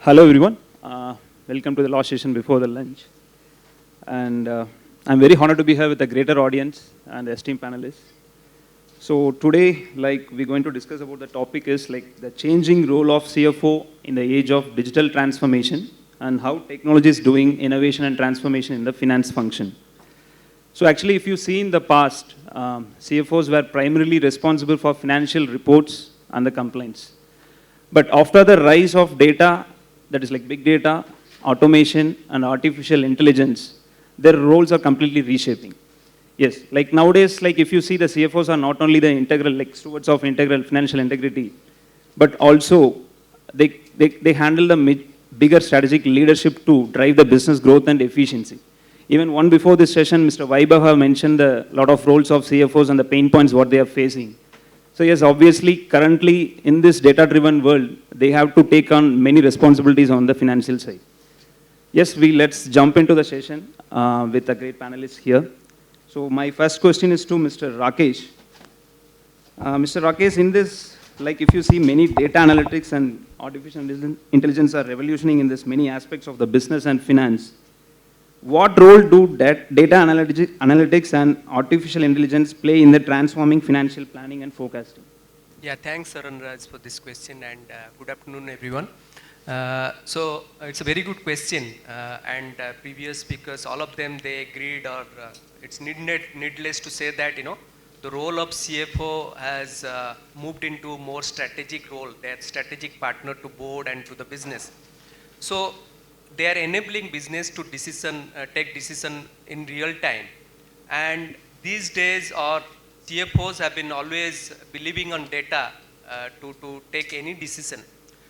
Hello everyone, welcome to the last session before the lunch. And I'm very honored to be here with a greater audience and esteemed panelists. So today, we're going to discuss about the topic is the changing role of CFO in the age of digital transformation and how technology is doing innovation and transformation in the finance function. So actually, if you see in the past, CFOs were primarily responsible for financial reports and the complaints. But after the rise of data, that is like big data, automation, and artificial intelligence, their roles are completely reshaping. Yes, like nowadays, if you see the CFOs are not only the integral, stewards of integral financial integrity, but also they handle the bigger strategic leadership to drive the business growth and efficiency. Even one before this session, Mr. Vaibhav have mentioned a lot of roles of CFOs and the pain points what they are facing. So yes, obviously, currently in this data-driven world, they have to take on many responsibilities on the financial side. Yes, let's jump into the session with a great panelist here. So my first question is to Mr. Rakesh. Mr. Rakesh, in this, if you see many data analytics and artificial intelligence are revolutioning in this many aspects of the business and finance. What role do data analytics and artificial intelligence play in the transforming financial planning and forecasting? Yeah, thanks Saranraj for this question and good afternoon everyone. So it's a very good question and previous speakers, all of them they agreed or it's needless to say that the role of CFO has moved into more strategic role, they're strategic partner to board and to the business. So they are enabling business to take decision in real time. And these days our CFOs have been always believing on data to take any decision.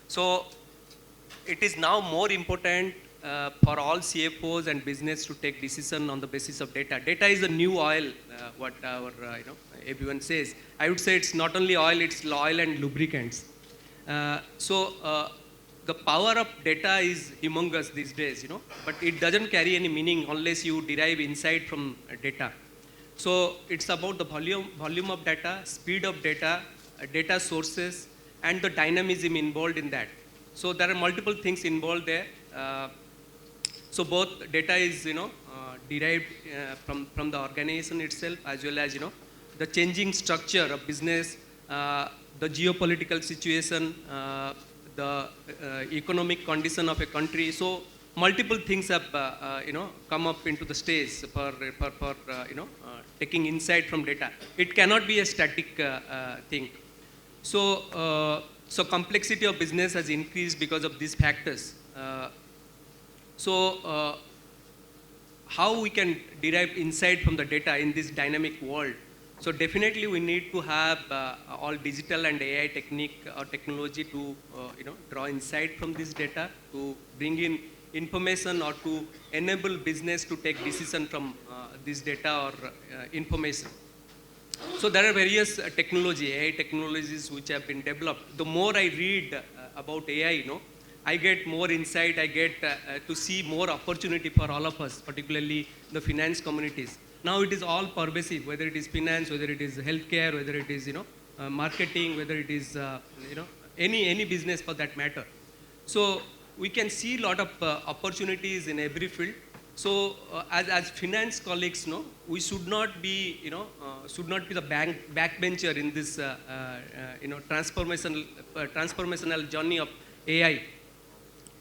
So it is now more important for all CFOs and business to take decision on the basis of data. Data is the new oil, what our everyone says. I would say it's not only oil, it's oil and lubricants. The power of data is humongous these days, but it doesn't carry any meaning unless you derive insight from data. So it's about the volume of data, speed of data, data sources, and the dynamism involved in that. So there are multiple things involved there. So both data is, derived from the organization itself, as well as, the changing structure of business, the geopolitical situation, the economic condition of a country. So multiple things have come up into the stage for taking insight from data. It cannot be a static thing. So complexity of business has increased because of these factors. How we can derive insight from the data in this dynamic world? So definitely we need to have all digital and AI technique or technology to draw insight from this data, to bring in information or to enable business to take decision from this data or information. So there are various AI technologies which have been developed. The more I read about AI, I get more insight, I get to see more opportunity for all of us, particularly the finance communities. Now it is all pervasive, whether it is finance, whether it is healthcare, whether it is marketing, whether it is any business for that matter. So we can see a lot of opportunities in every field. So as finance colleagues, we should not be the backbencher in this transformational journey of AI.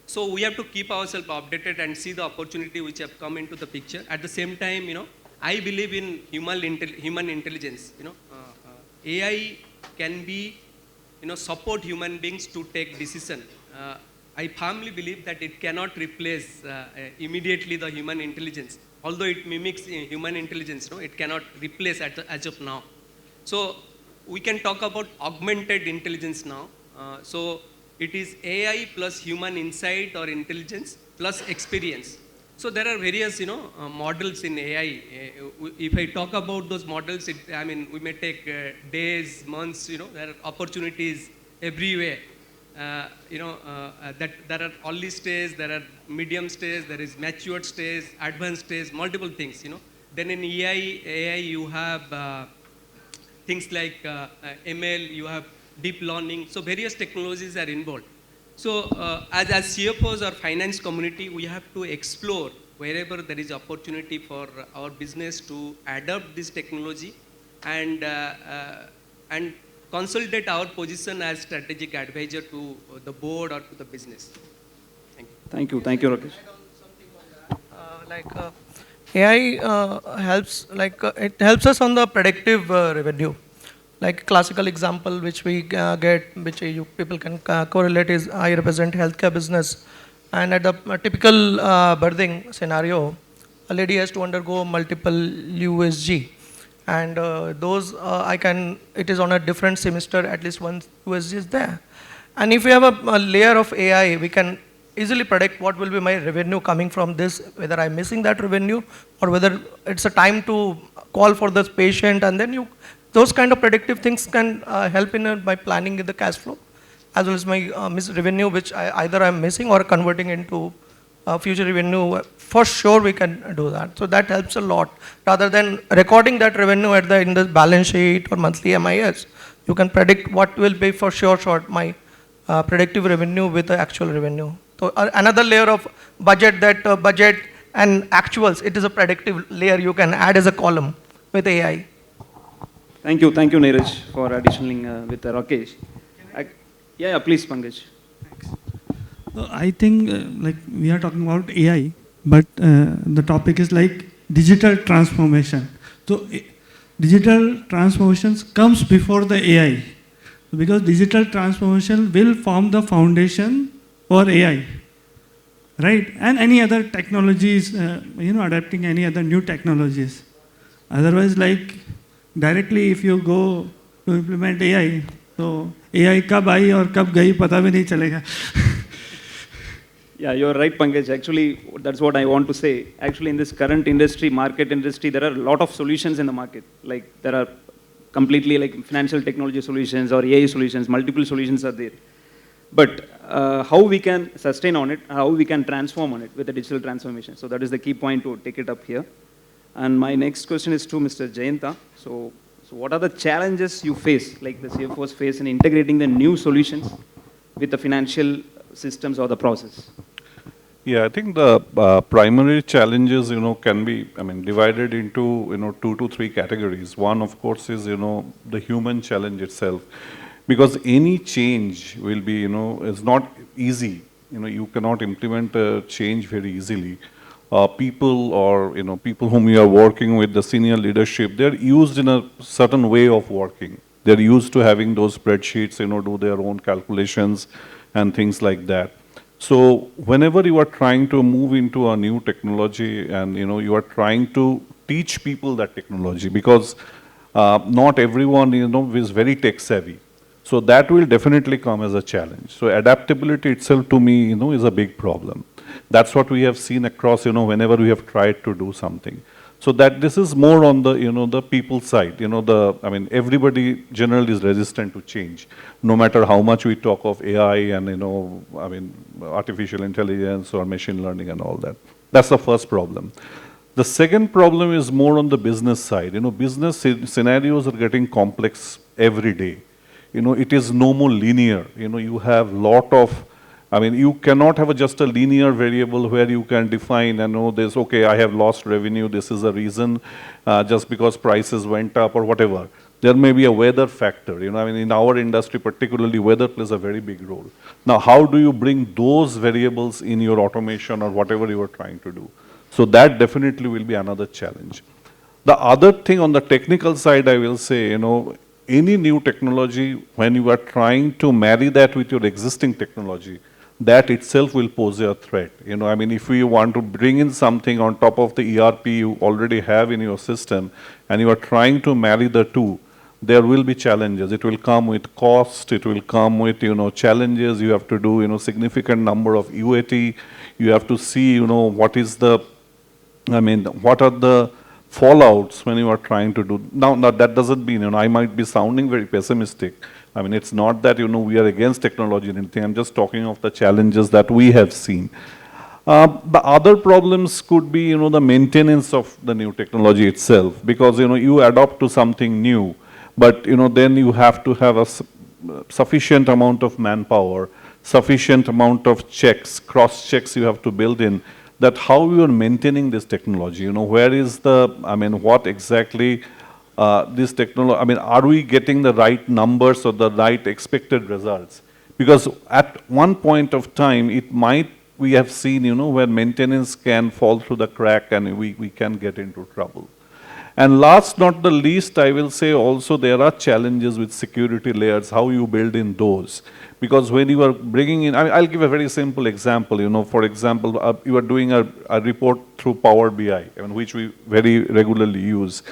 So we have to keep ourselves updated and see the opportunity which have come into the picture. At the same time, I believe in human intelligence. AI can be, support human beings to take decision. I firmly believe that it cannot replace immediately the human intelligence. Although it mimics human intelligence, it cannot replace as of now. So we can talk about augmented intelligence now. So it is AI plus human insight or intelligence plus experience. So there are various, models in AI. If I talk about those models, we may take days, months. There are opportunities everywhere. That there are early stage, there are medium stage, there is matured stage, advanced stage, multiple things. Then in AI, you have things like ML, you have deep learning. So various technologies are involved. So as CFOs or finance community, we have to explore wherever there is opportunity for our business to adopt this technology and consolidate our position as strategic advisor to the board or to the business. Thank you. Thank you, Rakesh. AI helps, it helps us on the predictive revenue. Like classical example which we get, which people can correlate is I represent healthcare business, and at the typical birthing scenario, a lady has to undergo multiple USG, and those it is on a different semester, at least one USG is there. And if we have a layer of AI, we can easily predict what will be my revenue coming from this, whether I'm missing that revenue or whether it's a time to call for this patient, and then those kind of predictive things can help in my planning in the cash flow, as well as my revenue, which either I'm missing or converting into future revenue. For sure, we can do that. So that helps a lot. Rather than recording that revenue in the balance sheet or monthly MIS, you can predict what will be for sure my predictive revenue with the actual revenue. So another layer of budget and actuals, it is a predictive layer you can add as a column with AI. Thank you, Neeraj, for additioning with Rakesh. Yeah, please, Pankaj. Thanks. I think like we are talking about AI, but the topic is like digital transformation. So digital transformations comes before the AI, because digital transformation will form the foundation for AI, right? And any other technologies, adapting any other new technologies. Otherwise, like directly if you go to implement AI, so AI kab aayi aur kab gayi pata bhi nahi chalega. Yeah, you're right, Pankaj. Actually, that's what I want to say. Actually, in this current market industry, there are a lot of solutions in the market. Like there are completely like financial technology solutions or AI solutions, multiple solutions are there. But how we can sustain on it, how we can transform on it with the digital transformation. So that is the key point to take it up here. And my next question is to Mr. Jayanta. So what are the challenges you face, like the CFOs face in integrating the new solutions with the financial systems or the process? Yeah, I think the primary challenges, can be, divided into, 2 to 3 categories. One, of course, is, the human challenge itself. Because any change will be, is not easy. You cannot implement a change very easily. People or, people whom you are working with, the senior leadership, they're used in a certain way of working. They're used to having those spreadsheets, do their own calculations and things like that. So whenever you are trying to move into a new technology and, you are trying to teach people that technology, because not everyone, is very tech savvy. So that will definitely come as a challenge. So adaptability itself to me, is a big problem. That's what we have seen across, whenever we have tried to do something. So that this is more on the, the people side, everybody generally is resistant to change, no matter how much we talk of AI and, artificial intelligence or machine learning and all that. That's the first problem. The second problem is more on the business side. Business scenarios are getting complex every day. It is no more linear. You have lot of, you cannot have just a linear variable where you can define and know this, okay, I have lost revenue, this is a reason, just because prices went up or whatever. There may be a weather factor. In our industry particularly, weather plays a very big role. Now, how do you bring those variables in your automation or whatever you are trying to do? So that definitely will be another challenge. The other thing on the technical side, I will say, any new technology, when you are trying to marry that with your existing technology, that itself will pose a threat. If we want to bring in something on top of the ERP you already have in your system, and you are trying to marry the two, there will be challenges. It will come with cost, it will come with, challenges. You have to do, significant number of UAT. You have to see, what is the, what are the fallouts when you are trying to do. Now that doesn't mean, I might be sounding very pessimistic. It's not that, we are against technology and anything. I'm just talking of the challenges that we have seen. The other problems could be, the maintenance of the new technology itself, because, you adopt to something new, but, then you have to have a sufficient amount of manpower, sufficient amount of checks, cross checks you have to build in, that how you are maintaining this technology, you know, where is the, I mean, what exactly this technology, I mean, are we getting the right numbers or the right expected results? Because at one point of time, it might, we have seen, you know, where maintenance can fall through the crack and we can get into trouble. And last not the least, I will say also there are challenges with security layers, how you build in those. Because when you are bringing in, I mean, I'll give a very simple example, you know, for example, you are doing a report through Power BI, I mean, which we very regularly use.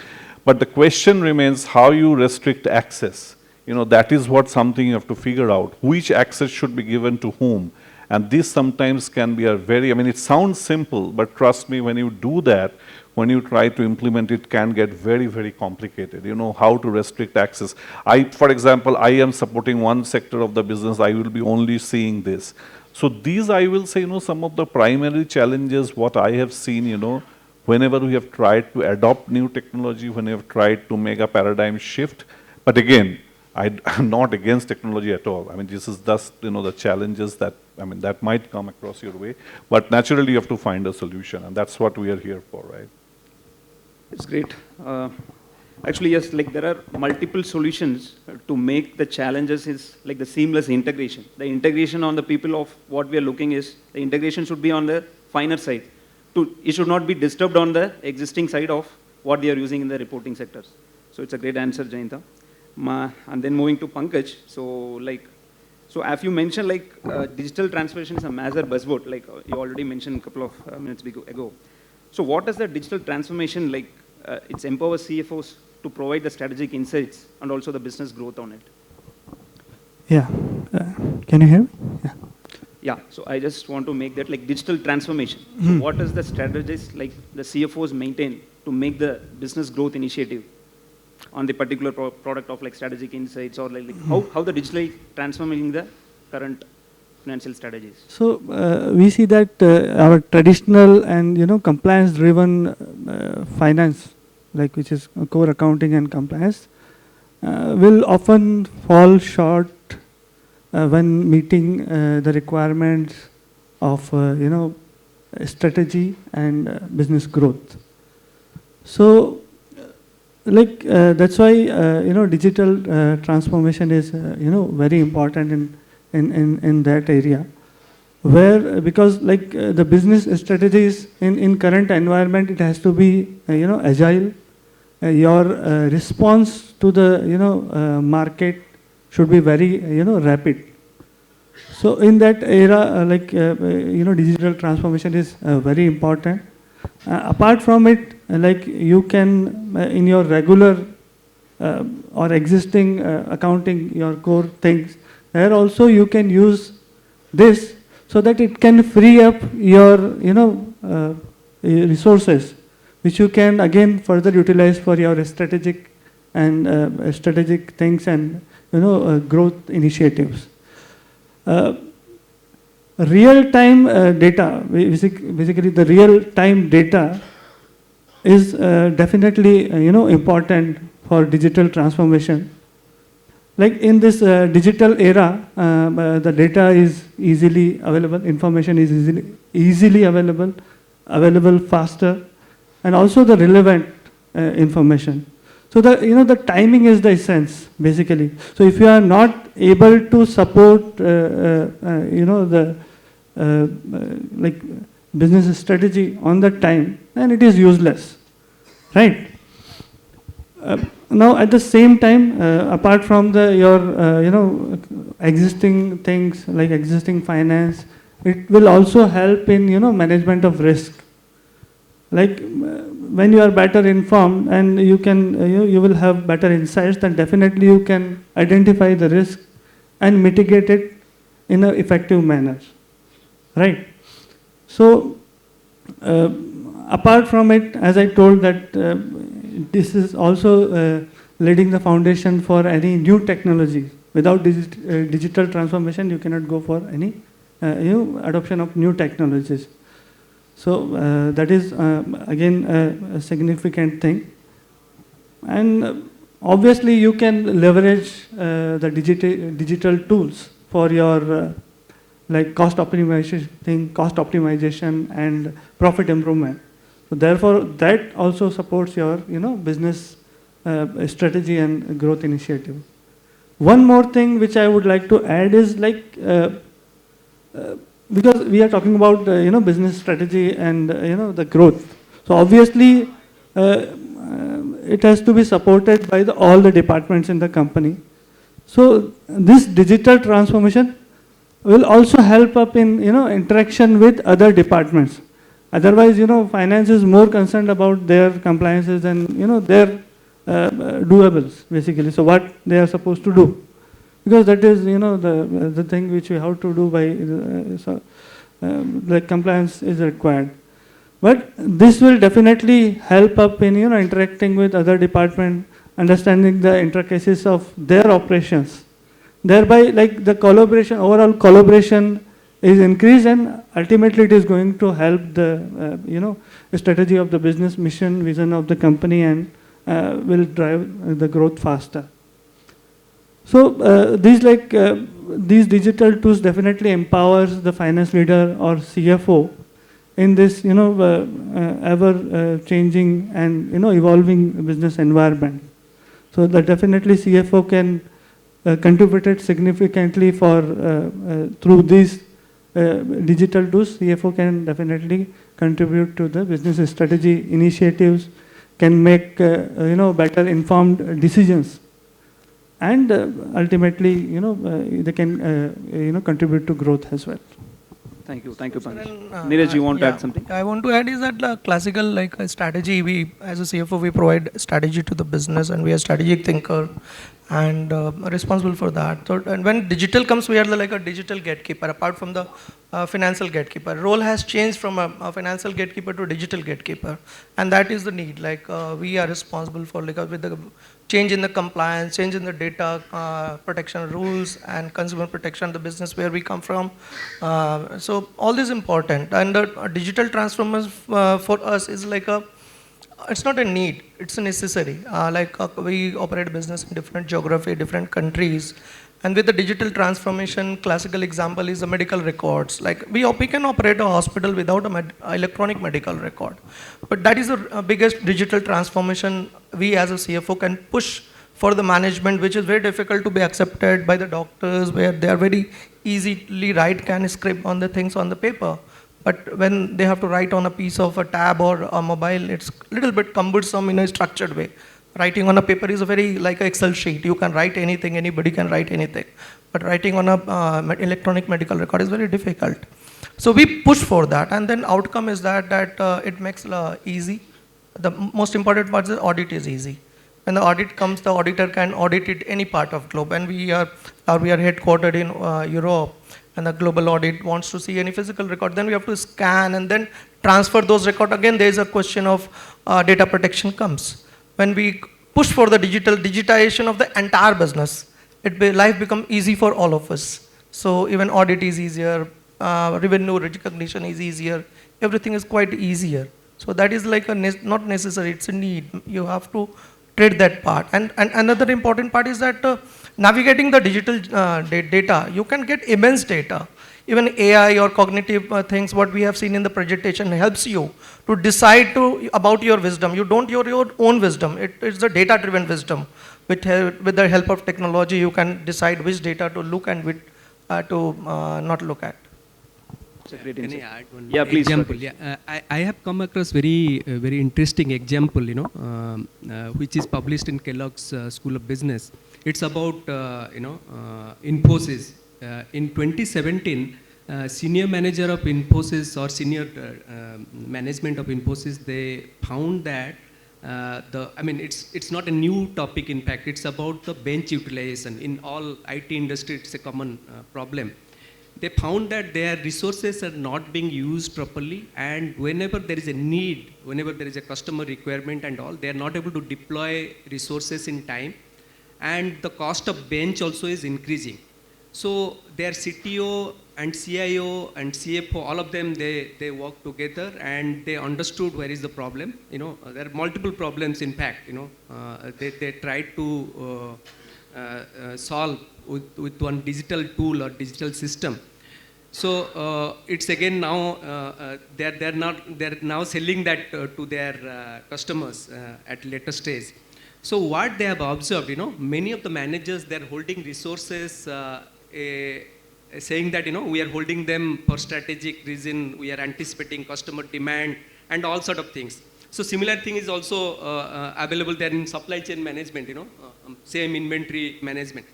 But the question remains how you restrict access. You know, that is what something you have to figure out. Which access should be given to whom? And this sometimes can be a very, I mean, it sounds simple, but trust me, when you do that, when you try to implement it, can get very, very complicated. You know, how to restrict access. For example, I am supporting one sector of the business, I will be only seeing this. So these, I will say, you know, some of the primary challenges, what I have seen, you know, whenever we have tried to adopt new technology, when we have tried to make a paradigm shift. But again, I'm not against technology at all. I mean, this is just, you know, the challenges that, I mean, that might come across your way. But naturally, you have to find a solution, and that's what we are here for, right? It's great. Actually, yes, like there are multiple solutions to make the challenges is like the seamless integration. The integration on the people of what we are looking is, the integration should be on the finer side. It should not be disturbed on the existing side of what they are using in the reporting sectors. So it's a great answer, Jayanta. And then moving to Pankaj. So as you mentioned, digital transformation is a major buzzword, like you already mentioned a couple of minutes ago. So what does the digital transformation like? It empowers CFOs to provide the strategic insights and also the business growth on it. Yeah. Can you hear me? Yeah. Yeah. So I just want to make that like digital transformation. So what does the strategies like the CFOs maintain to make the business growth initiative on the particular product of like strategic insights, or like how the digitally transforming the current financial strategies? So we see that our traditional and compliance driven finance, like which is core accounting and compliance, will often fall short when meeting the requirements of strategy and business growth. So that's why digital transformation is very important in that area, where because the business strategies in current environment, it has to be agile. Your response to the market should be very rapid. So in that era, digital transformation is very important. Apart from it, you can in your regular or existing accounting, your core things, there also you can use this so that it can free up your resources, which you can again further utilize for your strategic and strategic things and growth initiatives. Real-time data, basically the real-time data is definitely important for digital transformation. Like in this digital era, the data is easily available, information is easily available faster, and also the relevant information. So the timing is the essence, basically. So if you are not able to support the business strategy on the time, then it is useless, right? Now at the same time, apart from your existing things like existing finance, it will also help in management of risk. Like when you are better informed and you will have better insights, then definitely you can identify the risk and mitigate it in an effective manner, right? So apart from it, as I told that this is also laying the foundation for any new technology. Without digital transformation, you cannot go for any adoption of new technologies. So that is again a significant thing. And obviously you can leverage the digital tools for your like cost optimization and profit improvement. So therefore, that also supports your, business strategy and growth initiative. One more thing which I would like to add is because we are talking about business strategy and the growth. So obviously, it has to be supported by all the departments in the company. So this digital transformation will also help up in interaction with other departments. Otherwise, finance is more concerned about their compliances and their doables basically. So what they are supposed to do, because that is the thing which we have to do by the compliance is required. But this will definitely help up in interacting with other department, understanding the intricacies of their operations. Thereby, the collaboration, overall collaboration is increased, and ultimately it is going to help the strategy of the business mission, vision of the company, and will drive the growth faster. So these digital tools definitely empowers the finance leader or CFO in this ever changing and evolving business environment. So that definitely CFO can contribute it significantly for through these digital tools. CFO can definitely contribute to the business strategy initiatives, can make better informed decisions, and ultimately they can contribute to growth as well. Thank you, Pankaj. Neeraj, you want to add something? I want to add is that the classical strategy, we as a CFO we provide strategy to the business, and we are strategic thinker and responsible for that. So, and when digital comes, we are a digital gatekeeper apart from the financial gatekeeper. Role has changed from a financial gatekeeper to digital gatekeeper, and that is the need. We are responsible for with the change in the compliance, change in the data protection rules and consumer protection, the business where we come from. So all this is important, and the digital transformation for us is it's not a need, it's a necessary. We operate business in different geography, different countries, and with the digital transformation, classical example is the medical records. We can operate a hospital without an electronic medical record, but that is the biggest digital transformation we as a CFO can push for the management, which is very difficult to be accepted by the doctors, where they are very easily can script on the things on the paper. But when they have to write on a piece of a tab or a mobile, it's a little bit cumbersome in a structured way. Writing on a paper is a very like an Excel sheet. You can write anything, anybody can write anything. But writing on a electronic medical record is very difficult. So we push for that, and then outcome is that it makes easy. The most important part is the audit is easy. When the audit comes, the auditor can audit it any part of globe. And we are headquartered in Europe, and the global audit wants to see any physical record, then we have to scan and then transfer those records. Again, there is a question of data protection comes. When we push for the digitization of the entire business, life becomes easy for all of us. So even audit is easier, revenue recognition is easier, everything is quite easier. So that is like not necessary, it's a need. You have to trade that part. And another important part is that navigating the digital data, you can get immense data. Even AI or cognitive things, what we have seen in the presentation, helps you to decide about your wisdom. You don't your own wisdom. It's the data-driven wisdom. With the help of technology, you can decide which data to look and which to not look at. Can I add one please, example? Yeah, I have come across very interesting example, which is published in Kellogg's School of Business. It's about Infosys. In 2017, senior manager of Infosys or senior management of Infosys, they found that it's not a new topic. In fact, it's about the bench utilization in all IT industry. It's a common problem. They found that their resources are not being used properly, and whenever there is a need, whenever there is a customer requirement and all, they are not able to deploy resources in time, and the cost of bench also is increasing. So their CTO and CIO and CFO, all of them, they work together, and they understood where is the problem. There are multiple problems. In fact, they tried to solve with one digital tool or digital system. So it's again now they're now selling that to their customers at later stage. So what they have observed, many of the managers, they're holding resources, saying that we are holding them for strategic reason, we are anticipating customer demand and all sort of things. So similar thing is also available there in supply chain management, same inventory management.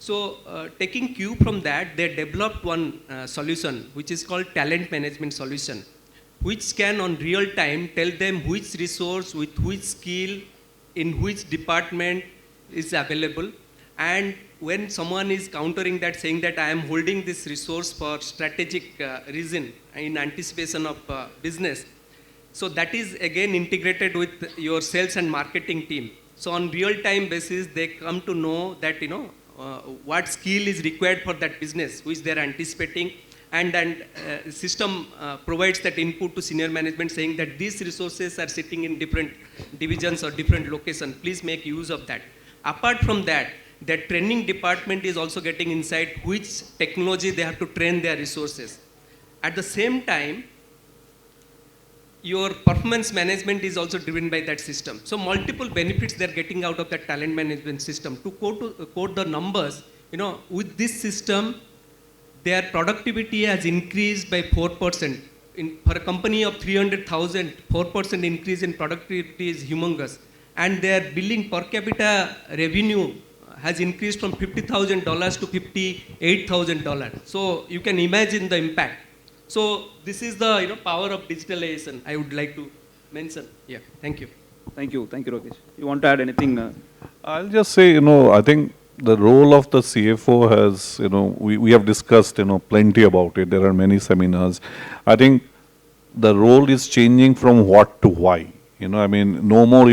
So taking cue from that, they developed one solution which is called talent management solution, which can on real time tell them which resource with which skill in which department is available. And when someone is countering that, saying that I am holding this resource for strategic reason in anticipation of business, so that is again integrated with your sales and marketing team. So on real time basis, they come to know that what skill is required for that business which they are anticipating, and then system provides that input to senior management saying that these resources are sitting in different divisions or different locations, please make use of that. Apart from that, the training department is also getting insight which technology they have to train their resources. At the same time, your performance management is also driven by that system. So multiple benefits they're getting out of that talent management system. To quote the numbers, with this system, their productivity has increased by 4%. For a company of 300,000, 4% increase in productivity is humongous. And their billing per capita revenue has increased from $50,000 to $58,000. So you can imagine the impact. So this is the power of digitalization I would like to mention. Yeah, thank you. Thank you, Rakesh. You want to add anything? I'll just say, I think the role of the CFO has, we have discussed, plenty about it. There are many seminars. I think the role is changing from what to why. No more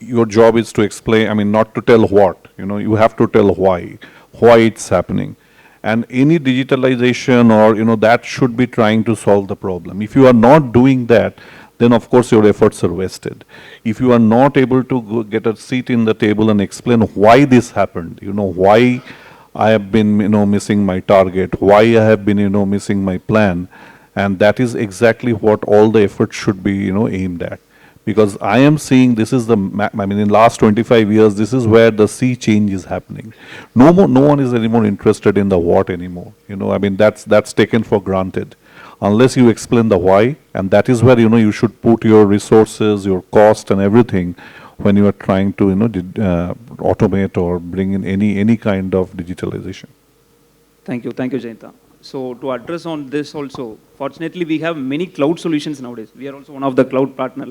your job is to explain, not to tell what, you have to tell why it's happening. And any digitalization or, that should be trying to solve the problem. If you are not doing that, then of course your efforts are wasted. If you are not able to get a seat in the table and explain why this happened, why I have been, missing my target, why I have been, missing my plan, and that is exactly what all the efforts should be, aimed at. Because I am seeing this is in last 25 years, this is where the sea change is happening. No one is anymore interested in the what anymore. That's taken for granted. Unless you explain the why, and that is where, you should put your resources, your cost and everything when you are trying to, automate or bring in any kind of digitalization. Thank you, Jayanta. So to address on this also, fortunately we have many cloud solutions nowadays. We are also one of the cloud partner,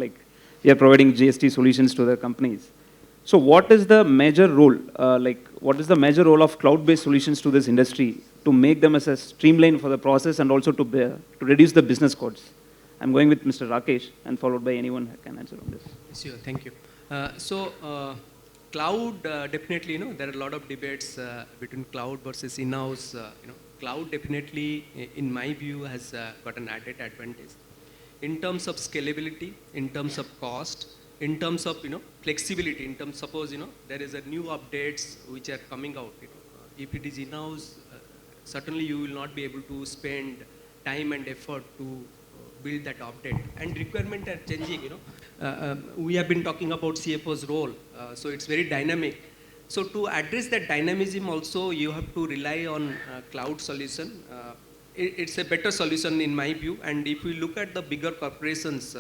we are providing GST solutions to the companies. So what is the major role, what is the major role of cloud-based solutions to this industry to make them as a streamline for the process and also to reduce the business costs? I'm going with Mr. Rakesh and followed by anyone who can answer on this. Sure, thank you. Cloud, definitely, there are a lot of debates between cloud versus in-house. Cloud definitely, in my view, has got an added advantage. In terms of scalability, in terms of cost, in terms of flexibility, in terms, suppose there is a new updates which are coming out. If it is in-house, certainly you will not be able to spend time and effort to build that update. And requirements are changing. We have been talking about CFO's role, so it's very dynamic. So to address that dynamism, also you have to rely on cloud solution. It's a better solution in my view. And if we look at the bigger corporations,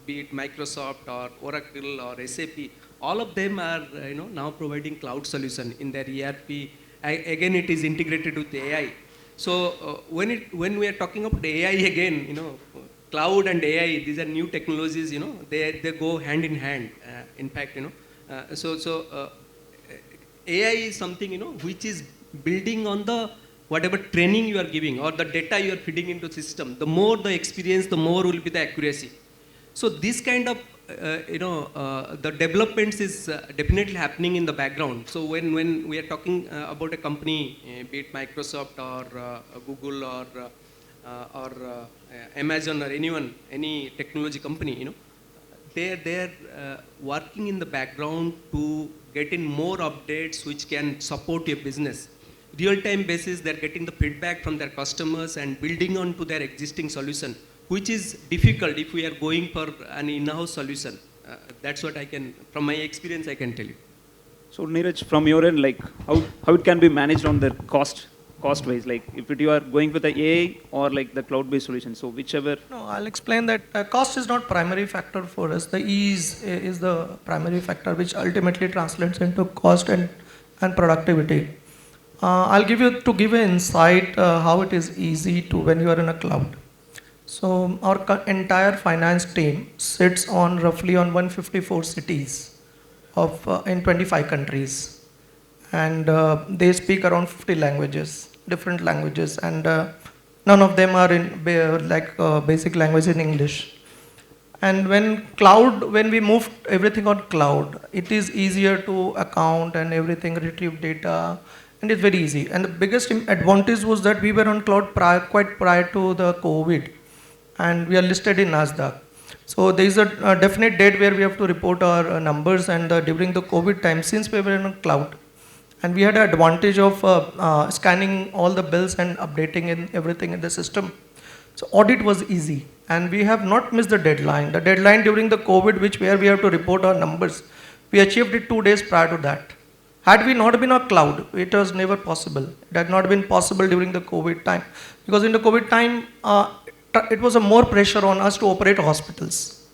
be it Microsoft or Oracle or SAP, all of them are now providing cloud solution in their ERP. Again, it is integrated with AI. So when we are talking about AI again, cloud and AI, these are new technologies. They go hand in hand. In fact, AI is something which is building on the whatever training you are giving or the data you are feeding into the system. The more the experience, the more will be the accuracy. So this kind of the developments is definitely happening in the background. So when we are talking about a company, be it Microsoft or Google or Amazon or anyone, any technology company, they're working in the background to get in more updates which can support your business. real-time basis, they're getting the feedback from their customers and building on to their existing solution, which is difficult if we are going for an in-house solution. That's what I can, from my experience, I can tell you. So Neeraj, from your end, like how it can be managed on the cost wise, like if you are going with the AI or like the cloud-based solution, so whichever. No, I'll explain that cost is not primary factor for us. The ease is the primary factor, which ultimately translates into cost and productivity. I'll give you an insight how it is easy to when you are in a cloud. So our entire finance team sits on roughly on 154 cities of in 25 countries, and they speak around 50 languages, different languages, and none of them are in basic language in English. And when we moved everything on cloud, it is easier to account and everything, retrieve data, and it's very easy. And the biggest advantage was that we were on cloud quite prior to the COVID, and we are listed in NASDAQ. So there is a definite date where we have to report our numbers, and during the COVID time, since we were on cloud, and we had an advantage of scanning all the bills and updating in everything in the system. So audit was easy, and we have not missed the deadline. The deadline during the COVID, where we have to report our numbers, we achieved it 2 days prior to that. Had we not been on cloud, it was never possible. It had not been possible during the COVID time, because in the COVID time, it was a more pressure on us to operate hospitals.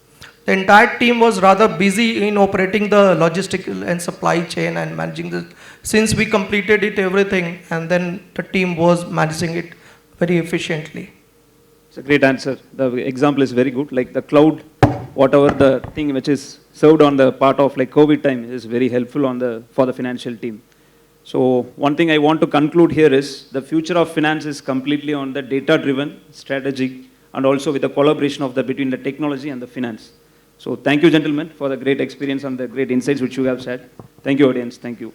The entire team was rather busy in operating the logistical and supply chain and managing the. Since we completed it everything, and then the team was managing it very efficiently. It's a great answer. The example is very good. Like the cloud, whatever the thing which is served on the part of like COVID time is very helpful for the financial team. So one thing I want to conclude here is the future of finance is completely on the data-driven strategy and also with the collaboration of between the technology and the finance. So thank you, gentlemen, for the great experience and the great insights which you have shared. Thank you, audience. Thank you.